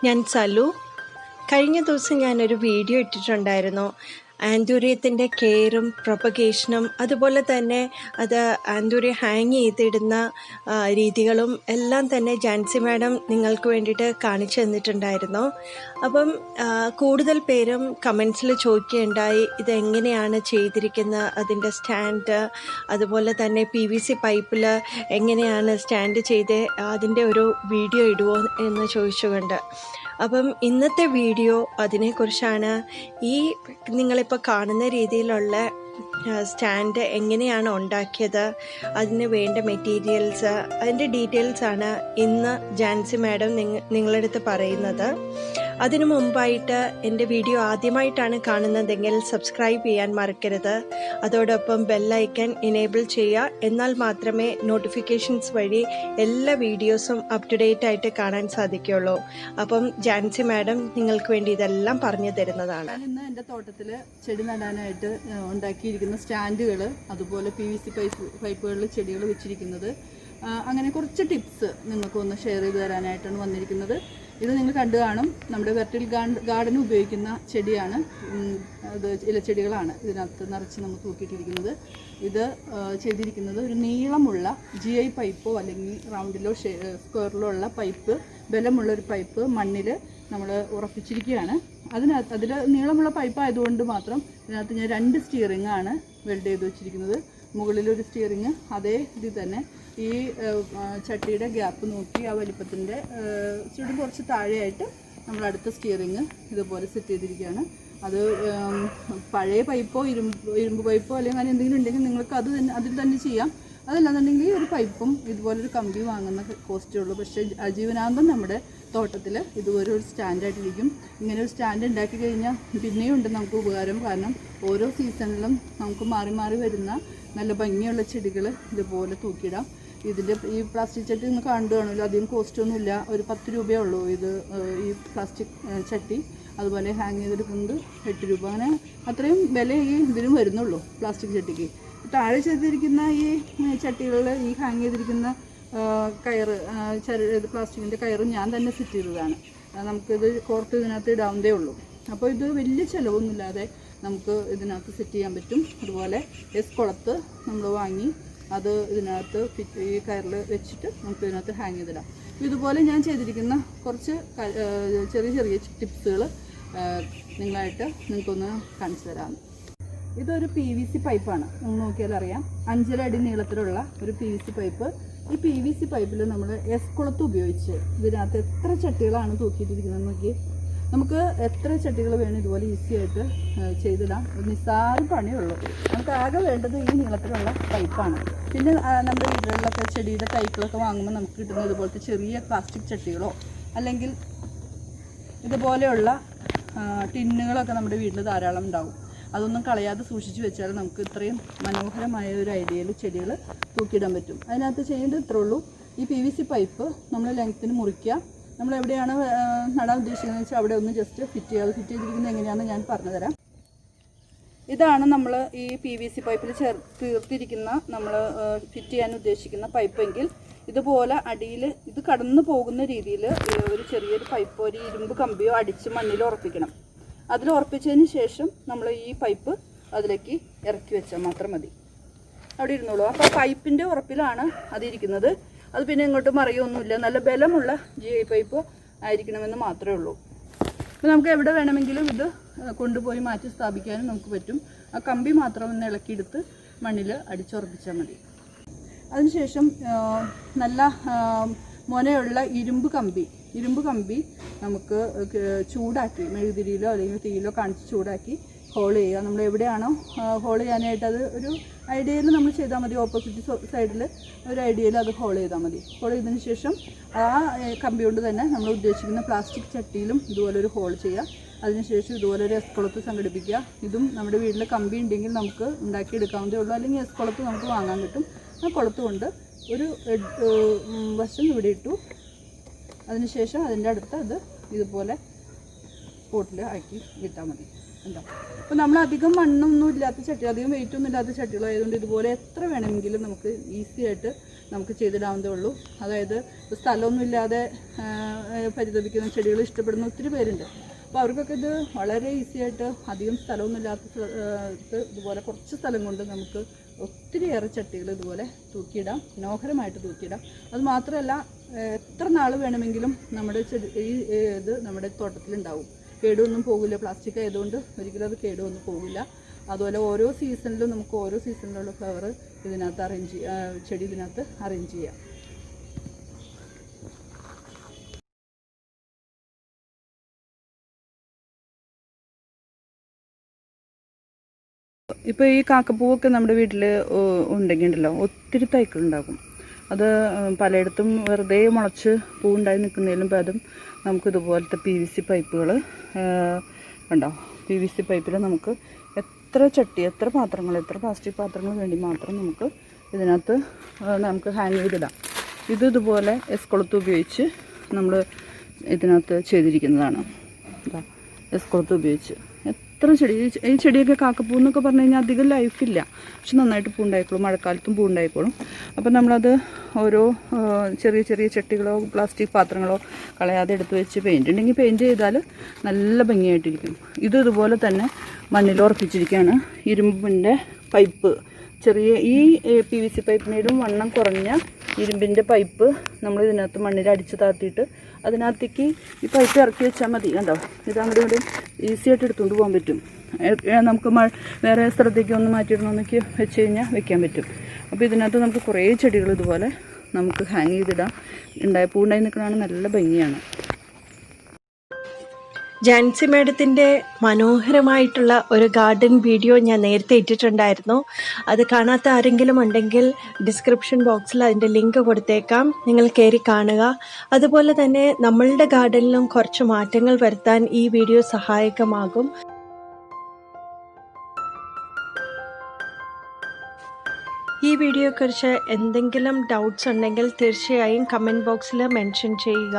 ഞാൻ സലു. കഴിഞ്ഞ ദിവസം ഞാനൊരു വീഡിയോ ഇട്ടിട്ടുണ്ടായിരുന്നു. ആന്തൂര്യത്തിൻ്റെ കെയറും പ്രൊപ്പഗേഷനും അതുപോലെ തന്നെ അത് ആന്തൂര്യം ഹാങ് ചെയ്തിടുന്ന രീതികളും എല്ലാം തന്നെ ജാൻസി മാഡം നിങ്ങൾക്ക് വേണ്ടിയിട്ട് കാണിച്ചു തന്നിട്ടുണ്ടായിരുന്നു. അപ്പം കൂടുതൽ പേരും കമൻസിൽ ചോദിക്കുകയുണ്ടായി ഇതെങ്ങനെയാണ് ചെയ്തിരിക്കുന്നത്, അതിൻ്റെ സ്റ്റാൻഡ്, അതുപോലെ തന്നെ PVC പൈപ്പിൽ എങ്ങനെയാണ് സ്റ്റാൻഡ് ചെയ്ത് അതിൻ്റെ ഒരു വീഡിയോ ഇടുമോ എന്ന് ചോദിച്ചുകൊണ്ട്. അപ്പം ഇന്നത്തെ വീഡിയോ അതിനെക്കുറിച്ചാണ്. ഈ നിങ്ങളിപ്പോൾ കാണുന്ന രീതിയിലുള്ള സ്റ്റാൻഡ് എങ്ങനെയാണ് ഉണ്ടാക്കിയത്, അതിന് വേണ്ട മെറ്റീരിയൽസ്, അതിൻ്റെ ഡീറ്റെയിൽസാണ് ഇന്ന് ജാൻസി മാഡം നിങ്ങളുടെ അടുത്ത് പറയുന്നത്. അതിനു മുമ്പായിട്ട് എൻ്റെ വീഡിയോ ആദ്യമായിട്ടാണ് കാണുന്നതെങ്കിൽ സബ്സ്ക്രൈബ് ചെയ്യാൻ മറക്കരുത്. അതോടൊപ്പം ബെല്ലൈക്കൺ എനേബിൾ ചെയ്യുക. എന്നാൽ മാത്രമേ നോട്ടിഫിക്കേഷൻസ് വഴി എല്ലാ വീഡിയോസും അപ് ടു ഡേറ്റ് ആയിട്ട് കാണാൻ സാധിക്കുകയുള്ളൂ. അപ്പം ജാൻസി മാഡം നിങ്ങൾക്ക് വേണ്ടി ഇതെല്ലാം പറഞ്ഞു തരുന്നതാണ്. ഇന്ന് എൻ്റെ തോട്ടത്തിൽ ചെടി നടാനായിട്ട് ഉണ്ടാക്കിയിരിക്കുന്ന സ്റ്റാൻഡുകൾ, അതുപോലെ PVC പൈപ്പുകളിൽ ചെടികൾ വെച്ചിരിക്കുന്നത്, അങ്ങനെ കുറച്ച് ടിപ്സ് നിങ്ങൾക്കൊന്ന് ഷെയർ ചെയ്ത് തരാനായിട്ടാണ് വന്നിരിക്കുന്നത്. ഇത് നിങ്ങൾ കണ്ടു കാണും. നമ്മുടെ വെർട്ടിക്കൽ ഗാർഡന് ഉപയോഗിക്കുന്ന ചെടിയാണ്. അത് ഇലച്ചെടികളാണ് ഇതിനകത്ത് നിറച്ച് നമ്മൾ തൂക്കിയിട്ടിരിക്കുന്നത്. ഇത് ചെയ്തിരിക്കുന്നത് ഒരു നീളമുള്ള GI പൈപ്പോ അല്ലെങ്കിൽ റൗണ്ടിലോ സ്ക്വയറിലോ ഉള്ള പൈപ്പ്, ബലമുള്ളൊരു പൈപ്പ് മണ്ണിൽ നമ്മൾ ഉറപ്പിച്ചിരിക്കുകയാണ്. അതിൽ നീളമുള്ള പൈപ്പ് ആയതുകൊണ്ട് മാത്രം ഇതിനകത്ത് ഞാൻ 2 സ്റ്റിയറിംഗ് ആണ് വെൽഡ് ചെയ്ത് വെച്ചിരിക്കുന്നത്. മുകളിലൊരു സ്റ്റിയറിങ്, അതേ ഇതിൽ തന്നെ ഈ ചട്ടിയുടെ ഗ്യാപ്പ് നോക്കി ആ വലിപ്പത്തിൻ്റെ ചുടും കുറച്ച് താഴെയായിട്ട് നമ്മൾ അടുത്ത സ്റ്റിയറിങ് ഇതുപോലെ സെറ്റ് ചെയ്തിരിക്കുകയാണ്. അത് പഴയ പൈപ്പോ ഇരുമ്പ് പൈപ്പോ അല്ലെങ്കിൽ അങ്ങനെ എന്തെങ്കിലും ഉണ്ടെങ്കിൽ നിങ്ങൾക്ക് അതിൽ തന്നെ ചെയ്യാം. അതല്ലാന്നുണ്ടെങ്കിൽ ഒരു പൈപ്പും ഇതുപോലൊരു കമ്പി വാങ്ങുന്ന കോസ്റ്റേ ഉള്ളൂ. പക്ഷേ ആജീവനാന്തം നമ്മുടെ തോട്ടത്തിൽ ഇതുപോലെ ഒരു സ്റ്റാൻഡായിട്ടിരിക്കും. ഇങ്ങനെ ഒരു സ്റ്റാൻഡ് ഉണ്ടാക്കി കഴിഞ്ഞാൽ പിന്നെയും ഉണ്ട് നമുക്ക് ഉപകാരം. കാരണം ഓരോ സീസണിലും നമുക്ക് മാറി മാറി വരുന്ന നല്ല ഭംഗിയുള്ള ചെടികൾ ഇതുപോലെ തൂക്കിയിടാം. ഇതിൻ്റെ ഈ പ്ലാസ്റ്റിക് ചട്ടി ഒന്ന് കണ്ടു കാണുമല്ലോ, അധികം കോസ്റ്റൊന്നുമില്ല. ഒരു 10 രൂപയേ ഉള്ളൂ ഇത് ഈ പ്ലാസ്റ്റിക് ചട്ടി. അതുപോലെ ഹാങ് ചെയ്തെടുക്കുന്നത് 8 രൂപ. അങ്ങനെ അത്രയും വില ഈ ഇതിനും വരുന്നുള്ളൂ പ്ലാസ്റ്റിക് ചട്ടിക്ക്. താഴെ ചെയ്തിരിക്കുന്ന ഈ ചട്ടികളിൽ ഈ ഹാങ് ചെയ്തിരിക്കുന്ന കയറ്, പ്ലാസ്റ്റിക്കിൻ്റെ കയറ് ഞാൻ തന്നെ സെറ്റ് ചെയ്തതാണ്. നമുക്കിത് കോർത്ത് ഇതിനകത്ത് ഇടാവുന്നതേ ഉള്ളൂ. അപ്പോൾ ഇത് വലിയ ചിലവൊന്നുമില്ലാതെ നമുക്ക് ഇതിനകത്ത് സെറ്റ് ചെയ്യാൻ പറ്റും. അതുപോലെ കുളത്ത് നമ്മൾ വാങ്ങി അത് ഇതിനകത്ത് ഈ കയറിൽ വെച്ചിട്ട് നമുക്ക് ഇതിനകത്ത് ഹാങ് ചെയ്തിടാം. ഇതുപോലെ ഞാൻ ചെയ്തിരിക്കുന്ന കുറച്ച് ചെറിയ ചെറിയ ടിപ്സുകൾ നിങ്ങൾക്കൊന്ന് കാണിച്ചു തരാം. ഇതൊരു PVC പൈപ്പാണ്. നിങ്ങൾ നോക്കിയാൽ അറിയാം, 5 അടി നീളത്തിലുള്ള ഒരു PVC പൈപ്പ്. ഈ PVC പൈപ്പിൽ നമ്മൾ കുളത്ത് ഉപയോഗിച്ച് ഇതിനകത്ത് എത്ര ചട്ടികളാണ് തൂക്കിയിട്ടിരിക്കുന്നത് നോക്കി. നമുക്ക് എത്ര ചട്ടികൾ വേണം ഇതുപോലെ ഈസി ആയിട്ട് ചെയ്തിടാം. നിസ്സാരം പണിയുള്ളൂ. നമുക്ക് ആകെ വേണ്ടത് ഈ നീളത്തിലുള്ള പൈപ്പാണ്. പിന്നെ നമ്മുടെ വീടുകളിലൊക്കെ ചെടിയുടെ തൈകളൊക്കെ വാങ്ങുമ്പോൾ നമുക്ക് കിട്ടുന്ന ഇതുപോലത്തെ ചെറിയ പ്ലാസ്റ്റിക് ചട്ടികളോ അല്ലെങ്കിൽ ഇതുപോലെയുള്ള ടിന്നുകളൊക്കെ നമ്മുടെ വീട്ടിൽ ധാരാളം ഉണ്ടാവും. അതൊന്നും കളയാതെ സൂക്ഷിച്ച് വെച്ചാൽ നമുക്ക് ഇത്രയും മനോഹരമായ ഒരു ഐഡിയയിൽ ചെടികൾ തൂക്കിയിടാൻ പറ്റും. അതിനകത്ത് ചെയ്യേണ്ടത് ഇത്രേ ഉള്ളൂ. ഈ PVC പൈപ്പ് നമ്മൾ ലെങ്ത്തിന് മുറിക്കുക. നമ്മൾ എവിടെയാണ് നടാൻ ഉദ്ദേശിക്കുന്നത് വെച്ചാൽ അവിടെ ഒന്ന് ജസ്റ്റ് ഫിറ്റ് ചെയ്യുക. അത് ഫിറ്റ് ചെയ്തിരിക്കുന്നത് എങ്ങനെയാണെന്ന് ഞാൻ പറഞ്ഞുതരാം. ഇതാണ് നമ്മൾ ഈ PVC പൈപ്പിൽ തീർത്തിരിക്കുന്ന നമ്മൾ ഫിറ്റ് ചെയ്യാൻ ഉദ്ദേശിക്കുന്ന പൈപ്പെങ്കിൽ ഇതുപോലെ അടിയിൽ ഇത് കടന്നു പോകുന്ന രീതിയിൽ ഒരു ചെറിയൊരു പൈപ്പോ ഒരു ഇരുമ്പ് കമ്പിയോ അടിച്ച് മണ്ണിൽ ഉറപ്പിക്കണം. അതിൽ ഉറപ്പിച്ചതിന് ശേഷം നമ്മൾ ഈ പൈപ്പ് അതിലേക്ക് ഇറക്കി വെച്ചാൽ മാത്രം മതി. അവിടെ ഇരുന്നോളൂ. അപ്പോൾ പൈപ്പിൻ്റെ ഉറപ്പിലാണ് അതിരിക്കുന്നത്. അത് പിന്നെ ഇങ്ങോട്ട് മറിയൊന്നുമില്ല. നല്ല ബലമുള്ള GI പൈപ്പ് ആയിരിക്കണമെന്ന് മാത്രമേ ഉള്ളൂ. അപ്പോൾ നമുക്ക് എവിടെ വേണമെങ്കിലും ഇത് കൊണ്ടുപോയി മാറ്റി സ്ഥാപിക്കാനും നമുക്ക് പറ്റും. ആ കമ്പി മാത്രം ഒന്ന് ഇളക്കിയെടുത്ത് മണ്ണിൽ അടിച്ചുറപ്പിച്ചാൽ മതി. അതിനുശേഷം നല്ല മൊനയുള്ള ഇരുമ്പ് കമ്പി നമുക്ക് ചൂടാക്കി മെഴുകുതിരിയിലോ അല്ലെങ്കിൽ തീയിലോ കാണിച്ച് ചൂടാക്കി ഹോൾ ചെയ്യുക. നമ്മൾ എവിടെയാണോ ഹോൾ ചെയ്യാനായിട്ട് അത് ഒരു ഐഡിയയിൽ നമ്മൾ ചെയ്താൽ മതി. ഓപ്പോസിറ്റ് സൈഡിൽ ഒരു ഐഡിയയിൽ അത് ഹോൾ ചെയ്താൽ മതി. ഹോൾ ചെയ്തതിന് ശേഷം ആ കമ്പി കൊണ്ട് തന്നെ നമ്മൾ ഉദ്ദേശിക്കുന്ന പ്ലാസ്റ്റിക് ചട്ടിയിലും ഇതുപോലെ ഒരു ഹോൾ ചെയ്യുക. അതിനുശേഷം ഇതുപോലെ ഒരു കുളത്ത് സംഘടിപ്പിക്കുക. ഇതും നമ്മുടെ വീട്ടിൽ കമ്പി ഉണ്ടെങ്കിൽ നമുക്ക് ഉണ്ടാക്കിയെടുക്കാവുന്നതേ ഉള്ളൂ. അല്ലെങ്കിൽ കുളത്ത് നമുക്ക് വാങ്ങാൻ കിട്ടും. ആ കുളത്ത് കൊണ്ട് ഒരു വശം ഇവിടെ ഇട്ടു. അതിനുശേഷം അതിൻ്റെ അടുത്ത് അത് ഇതുപോലെ പോട്ടിൽ ആക്കി ഇട്ടാൽ മതി. എന്താ അപ്പോൾ നമ്മൾ അധികം മണ്ണൊന്നും ഇല്ലാത്ത ചട്ടി, അധികം വെയിറ്റൊന്നും ഇല്ലാത്ത ചട്ടികളായതുകൊണ്ട് ഇതുപോലെ എത്ര വേണമെങ്കിലും നമുക്ക് ഈസി ആയിട്ട് നമുക്ക് ചെയ്തിടാവുന്നതേ ഉള്ളൂ. അതായത് സ്ഥലമൊന്നുമില്ലാതെ പരിതപിക്കുന്ന ചെടികൾ ഇഷ്ടപ്പെടുന്ന ഒത്തിരി പേരുണ്ട്. അപ്പോൾ അവർക്കൊക്കെ ഇത് വളരെ ഈസി ആയിട്ട് അധികം സ്ഥലമൊന്നും ഇല്ലാത്ത ഇതുപോലെ കുറച്ച് സ്ഥലം കൊണ്ട് നമുക്ക് ഒത്തിരിയേറെ ചട്ടികൾ ഇതുപോലെ തൂക്കിയിടാം, മനോഹരമായിട്ട് തൂക്കിയിടാം. അതുമാത്രമല്ല എത്ര നാൾ വേണമെങ്കിലും നമ്മുടെ ഇത് നമ്മുടെ തോട്ടത്തിലുണ്ടാവും, കേടുവൊന്നും പോകില്ല. പ്ലാസ്റ്റിക് ആയതുകൊണ്ട് ഒരിക്കലും അത് കേടുവൊന്നും പോകില്ല. അതുപോലെ ഓരോ സീസണിലും നമുക്ക് ഓരോ സീസണിലുള്ള ഫ്ലവർ ഇതിനകത്ത് ചെടി ഇതിനകത്ത് അറേഞ്ച് ചെയ്യാം. ഇപ്പോൾ ഈ കാക്കപ്പൂവൊക്കെ നമ്മുടെ വീട്ടിൽ ഉണ്ടെങ്കിൽ ഉണ്ടല്ലോ ഒത്തിരി തൈക്കളുണ്ടാകും. അത് പലയിടത്തും വെറുതെ മുളച്ച് പൂവുണ്ടായി നിൽക്കുന്നതിലും ഭേദം നമുക്കിതുപോലത്തെ PVC പൈപ്പുകൾ ഉണ്ടോ, PVC പൈപ്പിൽ നമുക്ക് എത്ര ചട്ടി, എത്ര പാത്രങ്ങൾ, എത്ര പ്ലാസ്റ്റിക് പാത്രങ്ങൾ വേണ്ടി മാത്രം നമുക്ക് ഇതിനകത്ത് നമുക്ക് ഹാങ് ചെയ്തിടാം. ഇതുപോലെ എസ്കൊളുത്ത് ഉപയോഗിച്ച് നമ്മൾ ഇതിനകത്ത് ചെയ്തിരിക്കുന്നതാണ്. എസ്കൊളുത്ത് ഉപയോഗിച്ച് എത്ര ചെടി, ഈ ചെടിയൊക്കെ കാക്കപ്പൂ എന്നൊക്കെ പറഞ്ഞു കഴിഞ്ഞാൽ അധികം ലൈഫില്ല, പക്ഷെ നന്നായിട്ട് പൂണ്ടായിക്കോളും, മഴക്കാലത്തും പൂണ്ടായിക്കോളും. അപ്പം നമ്മളത് ഓരോ ചെറിയ ചെറിയ ചട്ടികളോ പ്ലാസ്റ്റിക് പാത്രങ്ങളോ കളയാതെ എടുത്ത് വെച്ച് പെയിൻറ് ഉണ്ടെങ്കിൽ പെയിൻറ് ചെയ്താൽ നല്ല ഭംഗിയായിട്ടിരിക്കും. ഇതുപോലെ തന്നെ മണ്ണിൽ ഉറപ്പിച്ചിരിക്കുകയാണ്. ഇരുമ്പിൻ്റെ പൈപ്പ്, ചെറിയ ഈ PVC പൈപ്പിനേലും വണ്ണം കുറഞ്ഞ ഇരുമ്പിൻ്റെ പൈപ്പ് നമ്മൾ ഇതിനകത്ത് മണ്ണിൽ അടിച്ച് താത്തിയിട്ട് അതിനകത്തേക്ക് ഈ പൈപ്പ് ഇറക്കി വെച്ചാൽ മതി. കണ്ടോ, ഇത് അങ്ങോട്ടും ഇങ്ങോട്ടും ഈസി ആയിട്ട് എടുത്തുകൊണ്ട് പോകാൻ പറ്റും. നമുക്ക് വേറെ സ്ഥലത്തേക്ക് ഒന്ന് മാറ്റിയിടണമെന്നൊക്കെ വെച്ച് കഴിഞ്ഞാൽ വെക്കാൻ പറ്റും. അപ്പോൾ ഇതിനകത്ത് നമുക്ക് കുറേ ചെടികൾ ഇതുപോലെ നമുക്ക് ഹാങ് ചെയ്തിടാം. പൂണ്ടായി നിൽക്കുന്നതാണ്, നല്ല ഭംഗിയാണ്. ജാൻസി മാഡത്തിൻ്റെ മനോഹരമായിട്ടുള്ള ഒരു ഗാർഡൻ വീഡിയോ ഞാൻ നേരത്തെ ഇട്ടിട്ടുണ്ടായിരുന്നു. അത് കാണാത്ത ആരെങ്കിലും ഉണ്ടെങ്കിൽ ഡിസ്ക്രിപ്ഷൻ ബോക്സിൽ അതിൻ്റെ ലിങ്ക് കൊടുത്തേക്കാം, നിങ്ങൾ കയറി കാണുക. അതുപോലെ തന്നെ നമ്മളുടെ ഗാർഡനിലും കുറച്ച് മാറ്റങ്ങൾ വരുത്താൻ ഈ വീഡിയോ സഹായകമാകും. ഈ വീഡിയോയെക്കുറിച്ച് എന്തെങ്കിലും ഡൗട്ട്സ് ഉണ്ടെങ്കിൽ തീർച്ചയായും കമൻറ്റ് ബോക്സിൽ മെൻഷൻ ചെയ്യുക.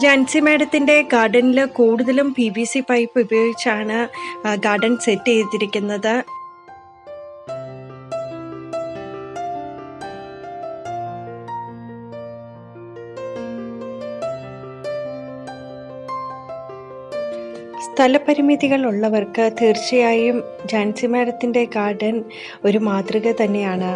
ജാൻസി മാഡത്തിൻ്റെ ഗാർഡനിൽ കൂടുതലും PVC പൈപ്പ് ഉപയോഗിച്ചാണ് ഗാർഡൻ സെറ്റ് ചെയ്തിരിക്കുന്നത്. സ്ഥലപരിമിതികൾ ഉള്ളവർക്ക് തീർച്ചയായും ജാൻസി മാഡത്തിൻ്റെ ഗാർഡൻ ഒരു മാതൃക തന്നെയാണ്.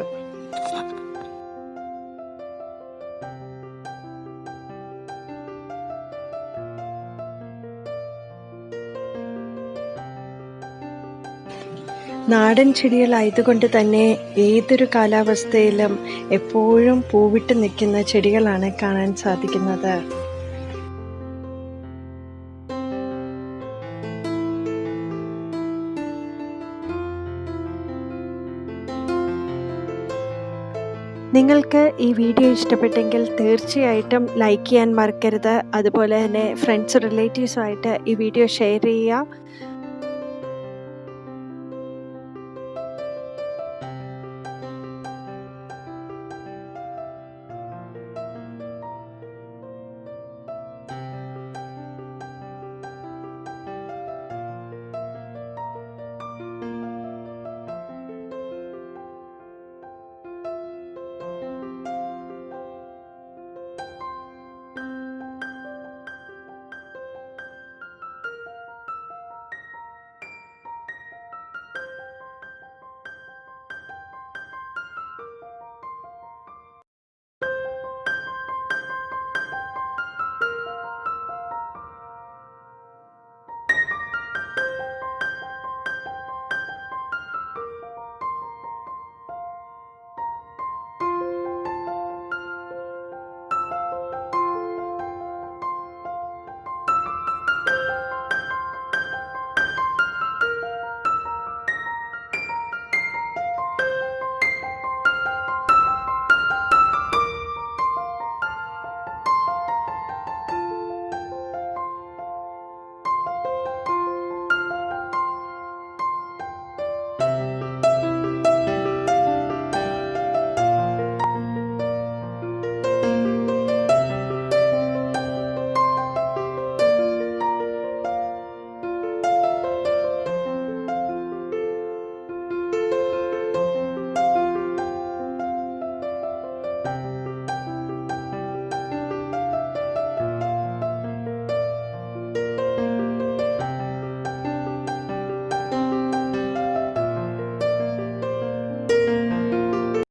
നാടൻ ചെടികളായതുകൊണ്ട് തന്നെ ഏതൊരു കാലാവസ്ഥയിലും എപ്പോഴും പൂവിട്ട് നിൽക്കുന്ന ചെടികളാണ് കാണാൻ സാധിക്കുന്നത്. നിങ്ങൾക്ക് ഈ വീഡിയോ ഇഷ്ടപ്പെട്ടെങ്കിൽ തീർച്ചയായിട്ടും ലൈക്ക് ചെയ്യാൻ മറക്കരുത്. അതുപോലെ തന്നെ ഫ്രണ്ട്സ് റിലേറ്റീവ്സുമായിട്ട് ഈ വീഡിയോ ഷെയർ ചെയ്യുക.